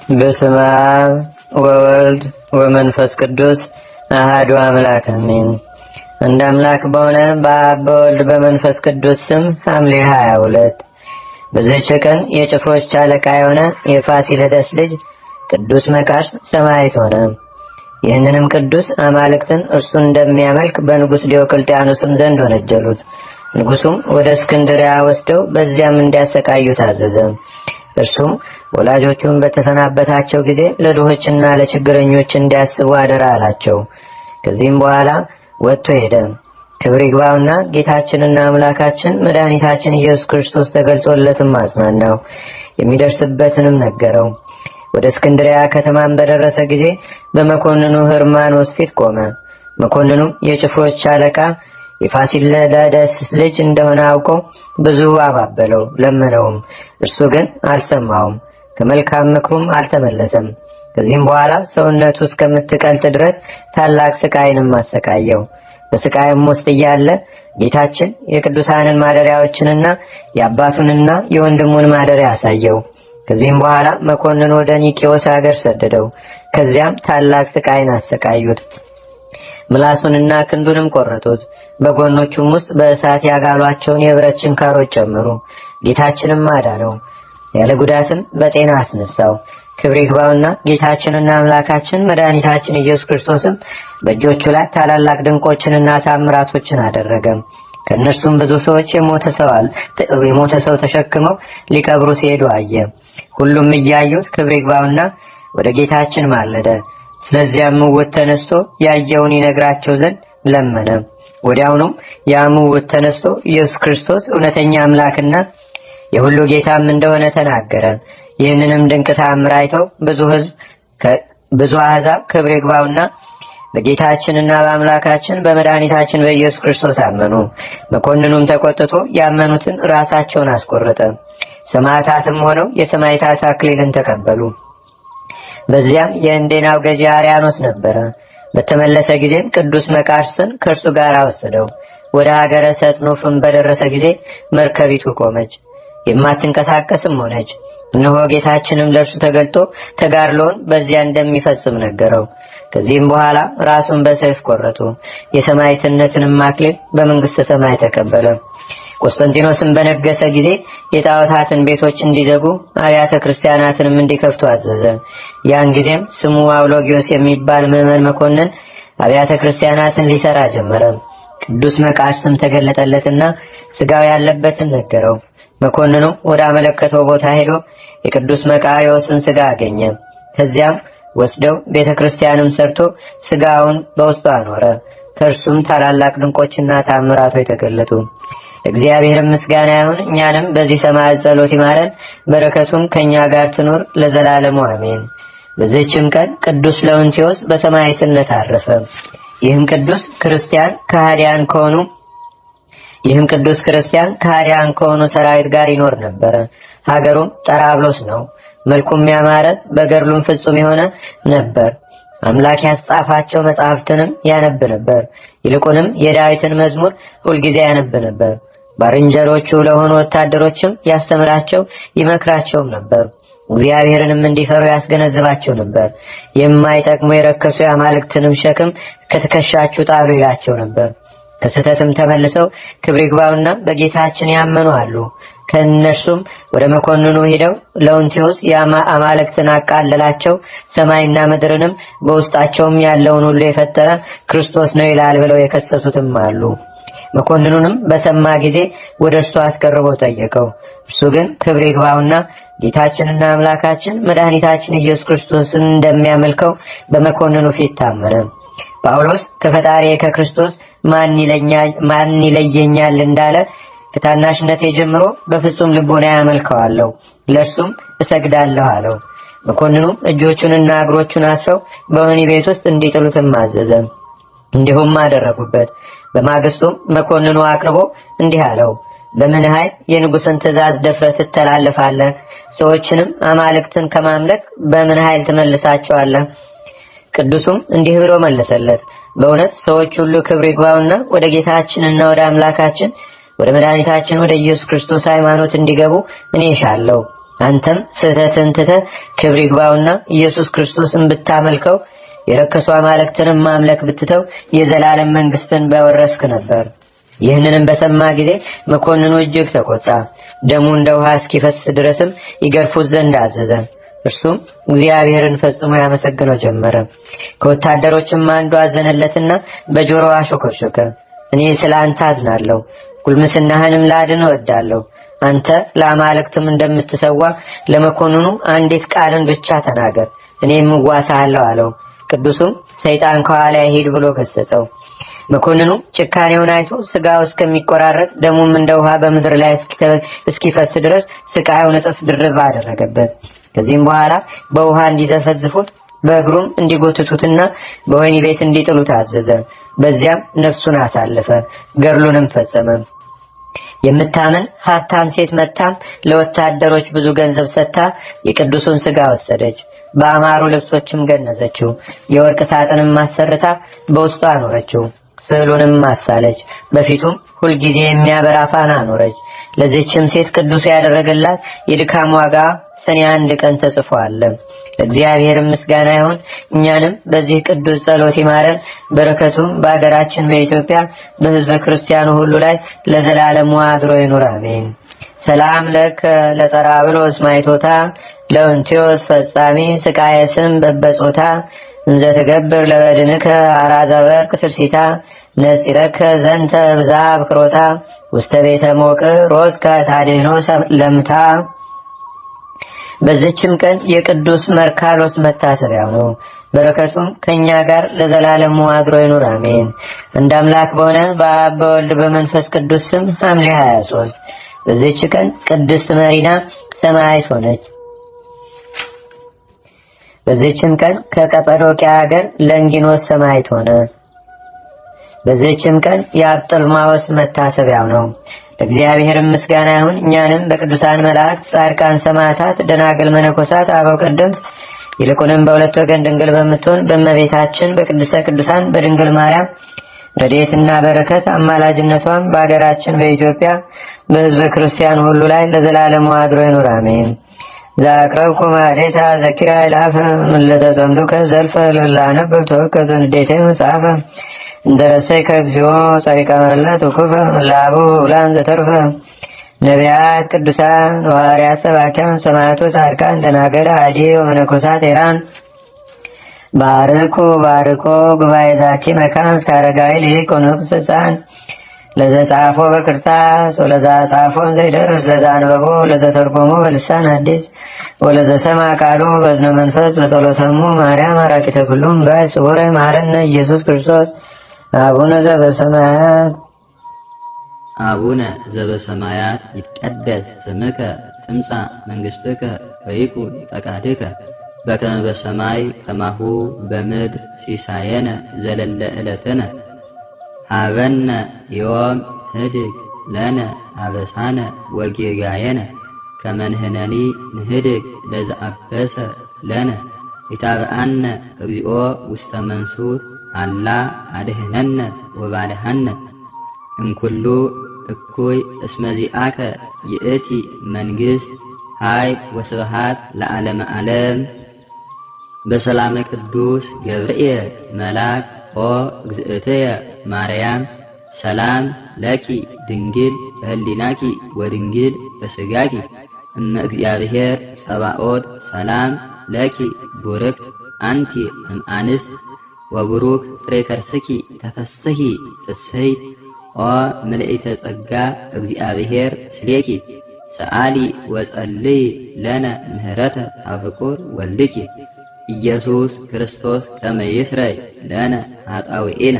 በስመ አብ ወወልድ ወመንፈስ ቅዱስ አሐዱ አምላክ አሜን። እንደ አምላክ በሆነ በአብ በወልድ በመንፈስ ቅዱስ ስም ሐምሌ 22 በዚህች ቀን የጭፍሮች አለቃ የሆነ የፋሲለደስ ልጅ ቅዱስ መቃርስ ሰማዕት ሆነ። ይህንንም ቅዱስ አማልክትን እርሱ እንደሚያመልክ በንጉሥ ዲዮቅልጥያኖስም ዘንድ ወነጀሉት። ንጉሡም ወደ እስክንድርያ ወስደው በዚያም እንዲያሰቃዩት አዘዘ። እርሱም ወላጆቹን በተሰናበታቸው ጊዜ ለድሆችና ለችግረኞች እንዲያስቡ አደራ አላቸው። ከዚህም በኋላ ወጥቶ ሄደ። ክብር ይግባውና ጌታችንና አምላካችን መድኃኒታችን ኢየሱስ ክርስቶስ ተገልጾለትም አጽናናው፣ የሚደርስበትንም ነገረው። ወደ እስክንድርያ ከተማም በደረሰ ጊዜ በመኮንኑ ሕርማኖስ ፊት ቆመ። መኮንኑም የጭፍሮች አለቃ የፋሲለደስ ልጅ እንደሆነ አውቆ ብዙ አባበለው፣ ለመነውም። እርሱ ግን አልሰማውም፣ ከመልካም ምክሩም አልተመለሰም። ከዚህም በኋላ ሰውነቱ እስከምትቀልጥ ድረስ ታላቅ ስቃይንም አሰቃየው። በስቃይም ውስጥ እያለ ጌታችን የቅዱሳንን ማደሪያዎችንና የአባቱንና የወንድሙን ማደሪያ አሳየው። ከዚህም በኋላ መኮንኑ ወደ ኒቄዎስ ሀገር ሰደደው። ከዚያም ታላቅ ስቃይን አሰቃዩት። ምላሱንና ክንዱንም ቆረጡት። በጎኖቹም ውስጥ በእሳት ያጋሏቸውን የብረት ችንካሮች ጨመሩ። ጌታችንም አዳነው፣ ያለ ጉዳትም በጤና አስነሳው። ክብር ይግባውና ጌታችንና አምላካችን መድኃኒታችን ኢየሱስ ክርስቶስም በእጆቹ ላይ ታላላቅ ድንቆችንና ታምራቶችን አደረገ። ከእነርሱም ብዙ ሰዎች የሞተ ሰው ተሸክመው ሊቀብሩ ሲሄዱ አየ። ሁሉም እያዩት ክብር ይግባውና ወደ ጌታችን ማለደ። ስለዚያም ምውት ተነስቶ ያየውን ይነግራቸው ዘንድ ለመነ። ወዲያውኑም ያ ምውት ተነስቶ ኢየሱስ ክርስቶስ እውነተኛ አምላክና የሁሉ ጌታም እንደሆነ ተናገረ። ይህንንም ድንቅ ተአምር አይተው ብዙ አሕዛብ ክብር ይግባውና በጌታችንና በአምላካችን በመድኃኒታችን በኢየሱስ ክርስቶስ አመኑ። መኮንኑም ተቆጥቶ ያመኑትን ራሳቸውን አስቆረጠ። ሰማዕታትም ሆነው የሰማዕታት አክሊልን ተቀበሉ። በዚያም የእንዴናው ገዢ አርያኖስ ነበረ። በተመለሰ ጊዜም ቅዱስ መቃርስን ከእርሱ ጋር ወሰደው። ወደ ሀገረ ሰጥኖፍም በደረሰ ጊዜ መርከቢቱ ቆመች፣ የማትንቀሳቀስም ሆነች። እነሆ ጌታችንም ለእርሱ ተገልጦ ተጋድሎውን በዚያ እንደሚፈጽም ነገረው። ከዚህም በኋላ ራሱን በሰይፍ ቆረጡ። የሰማዕትነትንም አክሊል በመንግሥተ ሰማይ ተቀበለ። ቆስጠንጢኖስም በነገሰ ጊዜ የጣዖታትን ቤቶች እንዲዘጉ አብያተ ክርስቲያናትንም እንዲከፍቱ አዘዘ። ያን ጊዜም ስሙ አውሎጊዮስ የሚባል ምዕመን መኮንን አብያተ ክርስቲያናትን ሊሰራ ጀመረ። ቅዱስ መቃርስም ተገለጠለትና ስጋው ያለበትን ነገረው። መኮንኑ ወደ አመለከተው ቦታ ሄዶ የቅዱስ መቃርዮስን ስጋ አገኘ። ከዚያም ወስደው ቤተክርስቲያንም ሰርቶ ስጋውን በውስጡ አኖረ። ከእርሱም ታላላቅ ድንቆችና ታምራቶች ተገለጡ። እግዚአብሔር ምስጋና ይሁን። እኛንም በዚህ ሰማዕት ጸሎት ይማረን፣ በረከቱም ከኛ ጋር ትኑር ለዘላለሙ አሜን። በዚህችም ቀን ቅዱስ ለውንቲዮስ በሰማዕትነት አረፈ። ይህም ቅዱስ ክርስቲያን ከሃዲያን ከሆኑ ሰራዊት ጋር ይኖር ነበር። ሀገሩም ጠራብሎስ ነው። መልኩም ያማረ በገድሉም ፍጹም የሆነ ነበር። አምላክ ያስጻፋቸው መጻሕፍትንም ያነብ ነበር። ይልቁንም የዳዊትን መዝሙር ሁልጊዜ ያነብ ነበር። ባልንጀሮቹ ለሆኑ ወታደሮችም ያስተምራቸው ይመክራቸውም ነበር። እግዚአብሔርንም እንዲፈሩ ያስገነዝባቸው ነበር። የማይጠቅሙ የረከሱ የአማልክትንም ሸክም ከትከሻችሁ ጣሉ ይላቸው ነበር። ከስህተትም ተመልሰው ክብር ይግባውና በጌታችን ያመኑ አሉ። ከእነርሱም ወደ መኮንኑ ሄደው ለውንቲዮስ የአማልክትን አቃለላቸው፣ ሰማይና ምድርንም በውስጣቸውም ያለውን ሁሉ የፈጠረ ክርስቶስ ነው ይላል ብለው የከሰሱትም አሉ። መኮንኑንም በሰማ ጊዜ ወደ እርሱ አስቀርቦ ጠየቀው። እርሱ ግን ክብር ይግባውና ጌታችንና አምላካችን መድኃኒታችን ኢየሱስ ክርስቶስን እንደሚያመልከው በመኮንኑ ፊት ታመነ። ጳውሎስ ከፈጣሪ ከክርስቶስ ማን ይለየኛል እንዳለ ከታናሽነቴ ጀምሮ በፍጹም ልቦና ያመልከዋለሁ፣ ለእርሱም እሰግዳለሁ አለው። መኮንኑም እጆቹንና እግሮቹን አስረው በወህኒ ቤት ውስጥ እንዲጥሉትም አዘዘ። እንዲሁም አደረጉበት። በማግስቱም መኮንኑ አቅርቦ እንዲህ አለው፣ በምን ኃይል የንጉሥን ትእዛዝ ደፍረህ ትተላለፋለህ? ሰዎችንም አማልክትን ከማምለክ በምን ኃይል ትመልሳቸዋለህ? ቅዱሱም እንዲህ ብሎ መለሰለት፣ በእውነት ሰዎች ሁሉ ክብር ይግባውና ወደ ጌታችንና ወደ አምላካችን ወደ መድኃኒታችን ወደ ኢየሱስ ክርስቶስ ሃይማኖት እንዲገቡ እኔ እሻለሁ። አንተም ስህተትን ትተህ ክብር ይግባውና ኢየሱስ ክርስቶስን ብታመልከው የረከሱ አማልክትንም ማምለክ ብትተው የዘላለም መንግስትን በወረስክ ነበር። ይህንንም በሰማ ጊዜ መኮንኑ እጅግ ተቆጣ። ደሙ እንደ ውሃ እስኪፈስ ድረስም ይገርፉት ዘንድ አዘዘ። እርሱም እግዚአብሔርን ፈጽሞ ያመሰግነው ጀመረ። ከወታደሮችም አንዱ አዘነለትና በጆሮው አሾከሾከ። እኔ ስለ አንተ አዝናለሁ፣ ጉልምስናህንም ላድን እወዳለሁ። አንተ ለአማልክትም እንደምትሰዋ ለመኮንኑ አንዲት ቃልን ብቻ ተናገር፣ እኔም እዋሳለሁ አለው። ቅዱሱም ሰይጣን ከኋላ ሂድ ብሎ ገሰጸው። መኮንኑ ጭካኔውን አይቶ ስጋው እስከሚቆራረጥ ደሙም እንደ ውሃ በምድር ላይ እስኪፈስ ድረስ ስቃዩን እጥፍ ድርብ አደረገበት። ከዚህም በኋላ በውሃ እንዲዘፈዝፉት በእግሩም እንዲጎትቱትና በወህኒ ቤት እንዲጥሉት አዘዘ። በዚያም ነፍሱን አሳለፈ፣ ገድሉንም ፈጸመ። የምታምን ሀብታም ሴት መጣም ለወታደሮች ብዙ ገንዘብ ሰጥታ የቅዱሱን ስጋ ወሰደች። በአማሩ ልብሶችም ገነዘችው። የወርቅ ሳጥንም አሰርታ በውስጡ አኖረችው። ስዕሉንም አሳለች። በፊቱም ሁልጊዜ የሚያበራ ፋና አኖረች። ለዚህችም ሴት ቅዱስ ያደረገላት የድካም ዋጋ ሰኔ 1 ቀን ተጽፏል። ለእግዚአብሔር ምስጋና ይሁን። እኛንም በዚህ ቅዱስ ጸሎት ይማረን። በረከቱም በአገራችን በኢትዮጵያ በሕዝበ ክርስቲያኑ ሁሉ ላይ ለዘላለሙ አድሮ ይኑር፣ አሜን። ሰላም ለከ ለጠራብሎስ ማይቶታ ለወንቲዮስ ፈጻሚ ስቃየ ስም በበጾታ እንዘ ተገብር ለበድንከ አራዘ ወርቅ ትርሲታ ነጽረከ ዘንተ ብዛ ብክሮታ ውስተ ቤተ ሞቅ ሮስከ ታዴኖ ለምታ። በዚህችም ቀን የቅዱስ መርካሎስ መታሰቢያው ነው። በረከቱም ከኛ ጋር ለዘላለሙ አድሮ ይኑር፣ አሜን። እንደ አምላክ በሆነ በአብ በወልድ በመንፈስ ቅዱስ ስም ሐምሌ 23 በዚህች ቀን ቅድስት መሪና ሰማዕት ሆነች። በዚህችም ቀን ከቀጰዶቅያ ሀገር ለንጊኖስ ሰማዕት ሆነ። በዚህችም ቀን የአብጥልማዎስ መታሰቢያው ነው። ለእግዚአብሔር ምስጋና ይሁን። እኛንም በቅዱሳን መላእክት፣ ጻድቃን፣ ሰማዕታት፣ ደናግል፣ መነኮሳት፣ አበው ቀደምት ይልቁንም በሁለት ወገን ድንግል በምትሆን በእመቤታችን በቅድስተ ቅዱሳን በድንግል ማርያም ረድኤትና በረከት አማላጅነቷም በአገራችን በኢትዮጵያ በሕዝበ ክርስቲያን ሁሉ ላይ ለዘላለሙ አድሮ ይኑር፣ አሜን። ዛቅረብኩ ማሌታ ዘኪራ ይላፈ ምለተጸምዱከ ዘልፈ ለላነብብ ተወከዘ ንዴቴ መጽሐፈ እንደረሰይ ከግዚኦ ጸሪቀ መለት ውኩፈ ምላቡ ውላን ዘተርፈ ነቢያት፣ ቅዱሳን፣ ሐዋርያት፣ ሰባኪያን፣ ሰማዕታት፣ ጻድቃን፣ ደናግል፣ አዲ ወመነኮሳት ሄራን ባርኩ ባርኮ ጉባኤ ዛቲ መካን እስከ አረጋዊ ሊቅ ወንዑስ ሕፃን ለዘጻፎ በክርታስ ወለዛ ጻፎን ዘይደርስ ለዛ አንበቦ ለዘተርጎሞ በልሳን አዲስ ወለዘሰማ ቃሉ በዝነ መንፈስ በጸሎተሙ ማርያም አራቂተ ኩሉም ባይ ስውረ ማረነ ኢየሱስ ክርስቶስ አቡነ ዘበሰማያት አቡነ ዘበሰማያት ይትቀደስ ስምከ ትምጻእ መንግሥትከ ወይኩን ፈቃድከ በከመ በሰማይ ከማሁ በምድር ሲሳየነ ዘለለ ዕለትነ ሀበነ ዮም ህድግ ለነ አበሳነ ወጌጋየነ ከመ ንሕነኒ ንህድግ ለዘአበሰ ለነ ኢታብአነ እግዚኦ ውስተ መንሱት አላ አድኅነነ ወባልሐነ እምኩሉ እኩይ እስመ ዚአከ ይእቲ መንግሥት ኃይል ወስብሐት ለዓለመ ዓለም። በሰላመ ቅዱስ ገብርኤል መልአክ ኦ እግዝእትየ ማርያም ሰላም ለኪ ድንግል በህሊናኪ ወድንግል በስጋኪ እመ እግዚአብሔር ጸባኦት ሰላም ለኪ ቡርክት አንቲ እምአንስት ወቡሩክ ፍሬ ከርስኪ ተፈስሒ ፍስሕት ኦ ምልዕተ ጸጋ እግዚአብሔር ስሌኪ ሰአሊ ወጸልይ ለነ ምህረተ አፍቁር ወልድኪ ኢየሱስ ክርስቶስ ከመ ይስረይ ለነ ኃጣውኢነ